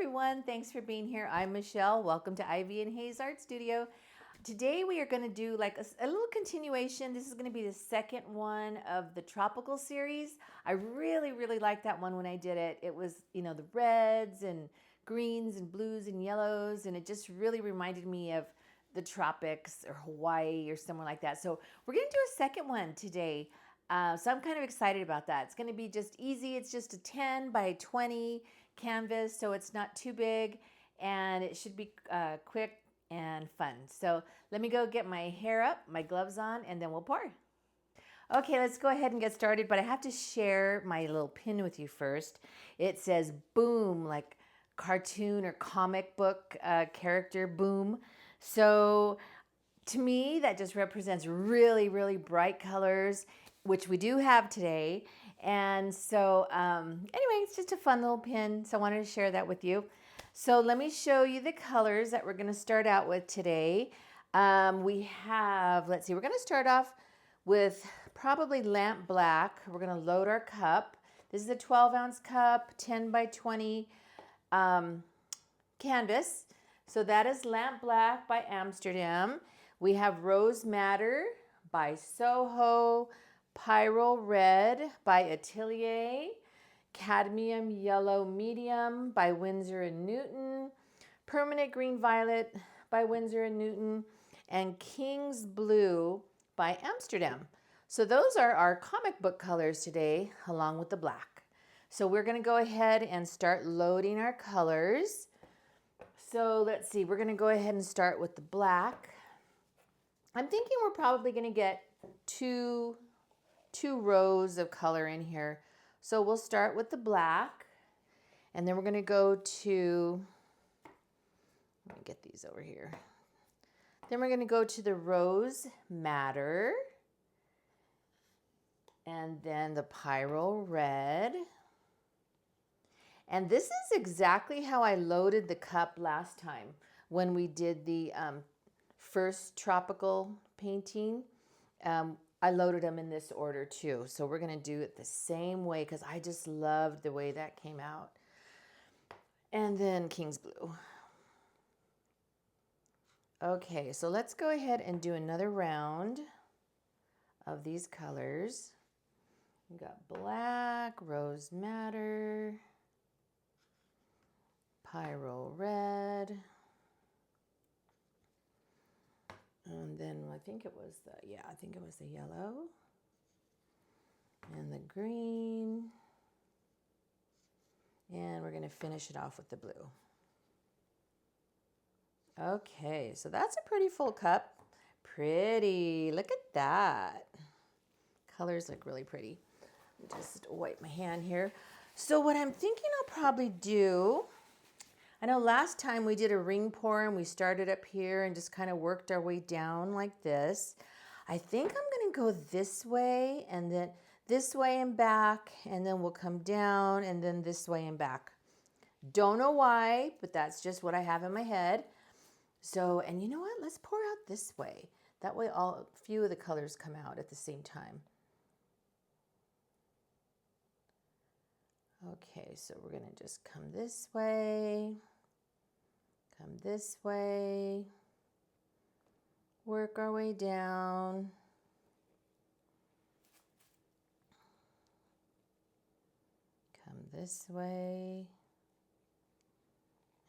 everyone, thanks for being here. I'm Michelle. Welcome to Ivy and Hayes Art Studio. Today we are going to do like a little continuation. This is going to be the second one of the tropical series. I really liked that one when I did it. It was, the reds and greens and blues and yellows, and it just really reminded me of the tropics or Hawaii or somewhere like that. So we're going to do a second one today. So I'm kind of excited about that. It's going to be just easy. It's just a 10 by 20 canvas, so it's not too big, and it should be quick and fun. So let me go get my hair up, my gloves on, and then we'll pour. Okay, let's go ahead and get started, but I have to share my little pin with you first. It says boom, like cartoon or comic book character boom. So to me, that just represents really bright colors, which we do have today. And so anyway, it's just a fun little pin. So I wanted to share that with you. So let me show you the colors that we're going to start out with today. We have, let's see, we're going to start off with probably lamp black. We're going to load our cup. This is a 12-ounce cup, 10 by 20 canvas. So that is lamp black by Amsterdam. We have Rose Madder by Soho, Pyrrole Red by Atelier, Cadmium Yellow Medium by Winsor & Newton, Permanent Green Violet by Winsor & Newton, and King's Blue by Amsterdam. So those are our comic book colors today, along with the black. So we're going to go ahead and start loading our colors. So let's see, we're going to go ahead and start with the black. I'm thinking we're probably going to get two rows of color in here. So we'll start with the black, and then we're going to go to, let me get these over here. Then we're going to go to the Rose Madder, and then the Pyrrole Red. And this is exactly how I loaded the cup last time when we did the first tropical painting. I loaded them in this order too. So we're going to do it the same way because I just loved the way that came out. And then King's Blue. Okay, so let's go ahead and do another round of these colors. We got black, Rose Madder, Pyrrole Red. And then I think it was the yellow and the green. And we're going to finish it off with the blue. Okay, so that's a pretty full cup. Pretty, look at that. Colors look really pretty. Just wipe my hand here. So what I'm thinking I'll probably do, I know last time we did a ring pour and we started up here and just kind of worked our way down like this. I think I'm going to go this way and then this way and back, and then we'll come down and then this way and back. Don't know why, but that's just what I have in my head. So, and you know what? Let's pour out this way. That way a few of the colors come out at the same time. Okay, so we're going to just come this way. Come this way, work our way down. Come this way,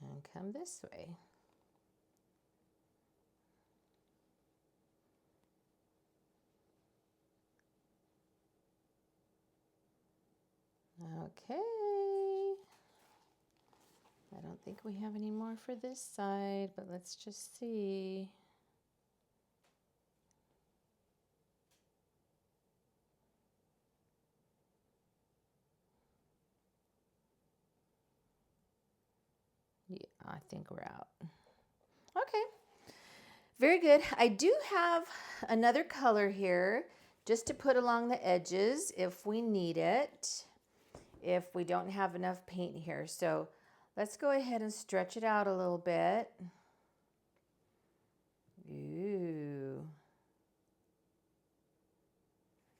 and come this way. Okay. I don't think we have any more for this side, but let's just see. Yeah, I think we're out. Okay, very good. I do have another color here just to put along the edges if we need it, if we don't have enough paint here. So let's go ahead and stretch it out a little bit. Ooh.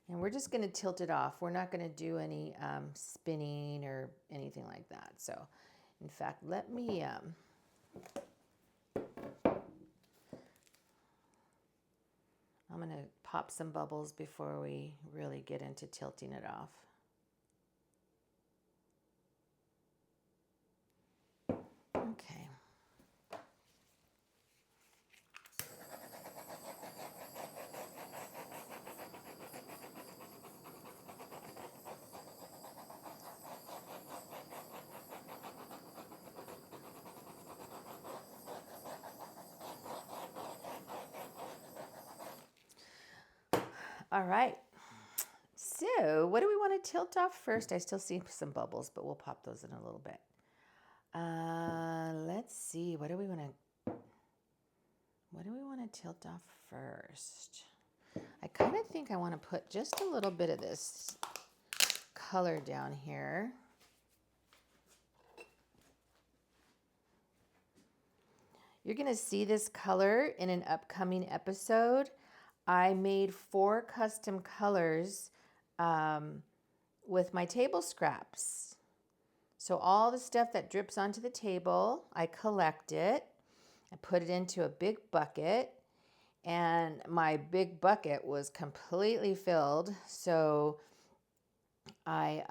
And we're just going to tilt it off. We're not going to do any spinning or anything like that. So In fact, let me, I'm going to pop some bubbles before we really get into tilting it off. Okay. All right. So what do we want to tilt off first? I still see some bubbles, but we'll pop those in a little bit. Let's see. What do we want to tilt off first? I kind of think I want to put just a little bit of this color down here. You're going to see this color in an upcoming episode. I made 4 custom colors with my table scraps. So all the stuff that drips onto the table, I collect it. I put it into a big bucket, and my big bucket was completely filled. So I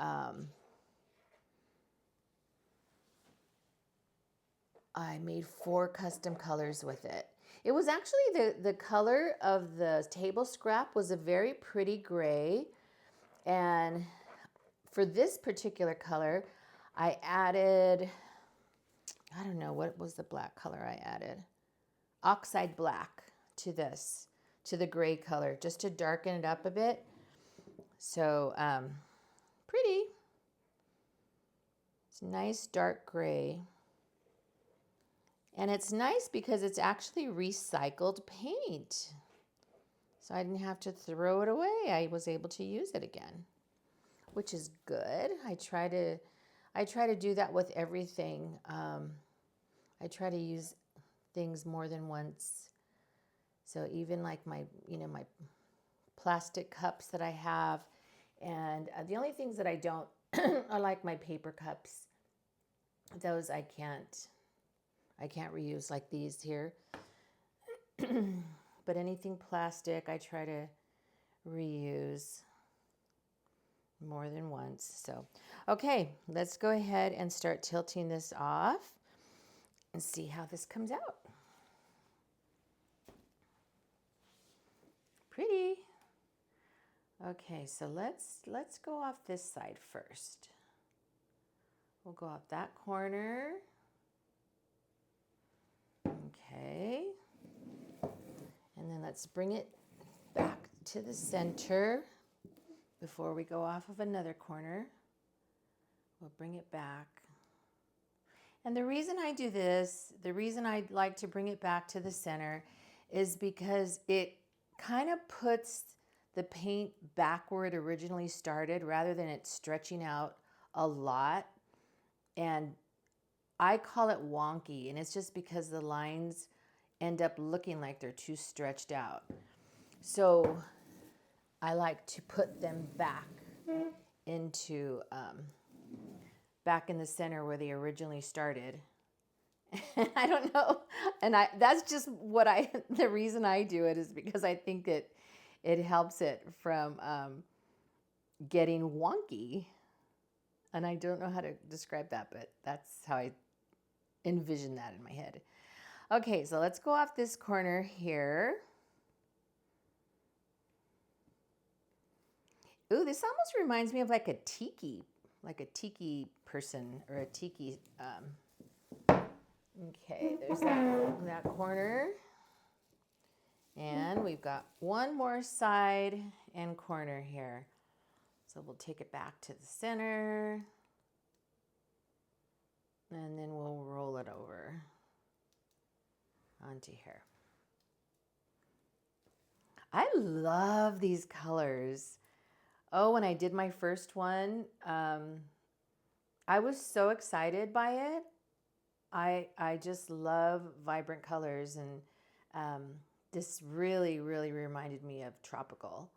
made 4 custom colors with it. It was actually the color of the table scrap was a very pretty gray. And for this particular color, I added, I don't know, what was the black color I added? Oxide black to this, to the gray color, just to darken it up a bit. So pretty. It's nice dark gray. And it's nice because it's actually recycled paint. So I didn't have to throw it away. I was able to use it again, which is good. I try to do that with everything. I try to use things more than once. So even like my plastic cups that I have, and the only things that I don't are like my paper cups. Those I can't reuse, like these here. But anything plastic, I try to reuse more than once. So, okay, let's go ahead and start tilting this off and see how this comes out. Pretty. Okay, so let's go off this side first. We'll go off that corner. Okay. And then let's bring it back to the center before we go off of another corner. We'll bring it back. And the reason I do this, the reason I like to bring it back to the center is because it kind of puts the paint back where it originally started rather than it stretching out a lot. And I call it wonky, and it's just because the lines end up looking like they're too stretched out. So I like to put them back into, back in the center where they originally started. I don't know. And that's just the reason I do it is because I think it helps it from getting wonky. And I don't know how to describe that, but that's how I envision that in my head. Okay, so let's go off this corner here. Ooh, this almost reminds me of like a tiki person or a tiki. Okay, there's that corner. And we've got one more side and corner here. So we'll take it back to the center. And then we'll roll it over onto here. I love these colors. Oh, when I did my first one, I was so excited by it. I just love vibrant colors, and this really, really reminded me of tropical.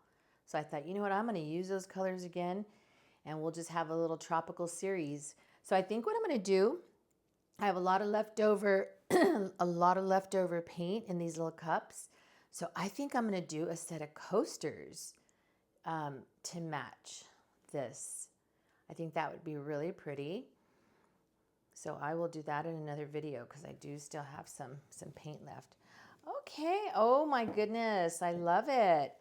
So I thought, you know what, I'm going to use those colors again, and we'll just have a little tropical series. So I think what I'm going to do I have a lot of leftover, a lot of leftover paint in these little cups. So I think I'm going to do a set of coasters to match this. I think that would be really pretty. So I will do that in another video because I do still have some paint left. Okay. Oh my goodness. I love it.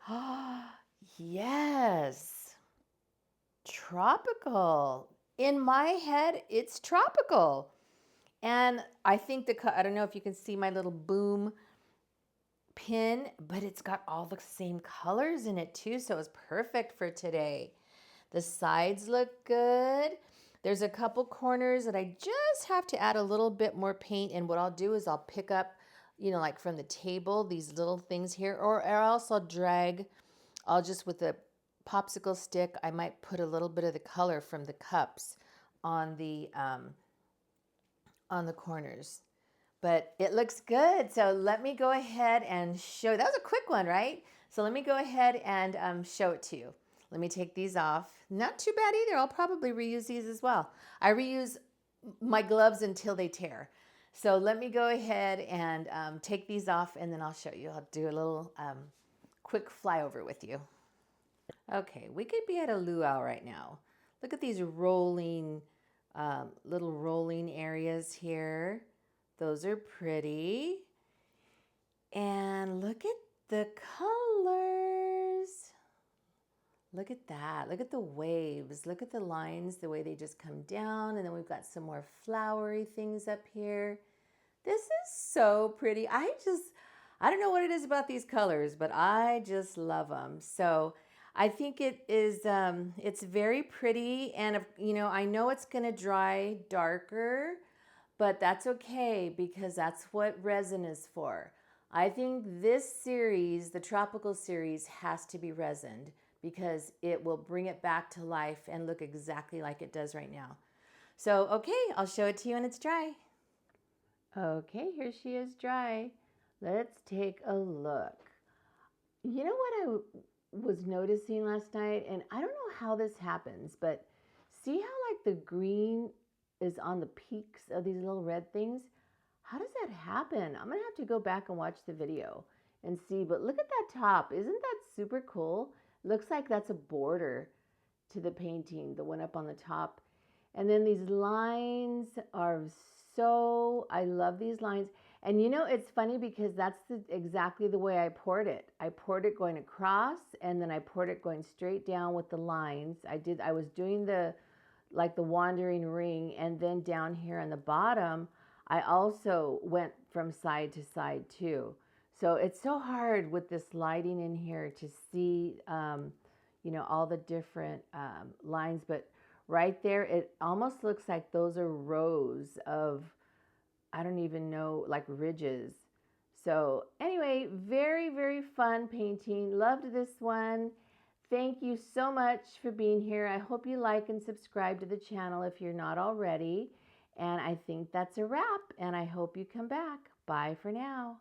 Yes. Tropical. In my head, it's tropical. And I think I don't know if you can see my little boom pin, but it's got all the same colors in it too. So it's perfect for today. The sides look good. There's a couple corners that I just have to add a little bit more paint. And what I'll do is I'll pick up, you know, like from the table, these little things here, or else I'll just with a popsicle stick, I might put a little bit of the color from the cups on the corners. But it looks good. So let me go ahead and show. That was a quick one, right? So let me go ahead and show it to you. Let me take these off. Not too bad either. I'll probably reuse these as well. I reuse my gloves until they tear. So let me go ahead and take these off, and then I'll show you. I'll do a little quick flyover with you. Okay, we could be at a luau right now. Look at these rolling, little rolling areas here. Those are pretty. And look at the colors. Look at that. Look at the waves. Look at the lines, the way they just come down. And then we've got some more flowery things up here. This is so pretty. I don't know what it is about these colors, but I just love them. So I think it is, it's very pretty. And, you know, I know it's going to dry darker, but that's okay because that's what resin is for. I think this series, the tropical series, has to be resined because it will bring it back to life and look exactly like it does right now. So, okay, I'll show it to you when it's dry. Okay, here she is dry. Let's take a look. You know what I was noticing last night, and I don't know how this happens, but see how like the green is on the peaks of these little red things? How does that happen? I'm gonna have to go back and watch the video and see, but look at that top. Isn't that super cool? Looks like that's a border to the painting, the one up on the top. And then these lines are I love these lines. And you know, it's funny because that's exactly the way I poured it. I poured it going across, and then I poured it going straight down with the lines. I was doing the wandering ring, and then down here on the bottom, I also went from side to side too. So it's so hard with this lighting in here to see, you know, all the different lines, but right there, it almost looks like those are rows of, I don't even know, like ridges. So anyway, very, very fun painting. Loved this one. Thank you so much for being here. I hope you like and subscribe to the channel if you're not already. And I think that's a wrap, and I hope you come back. Bye for now.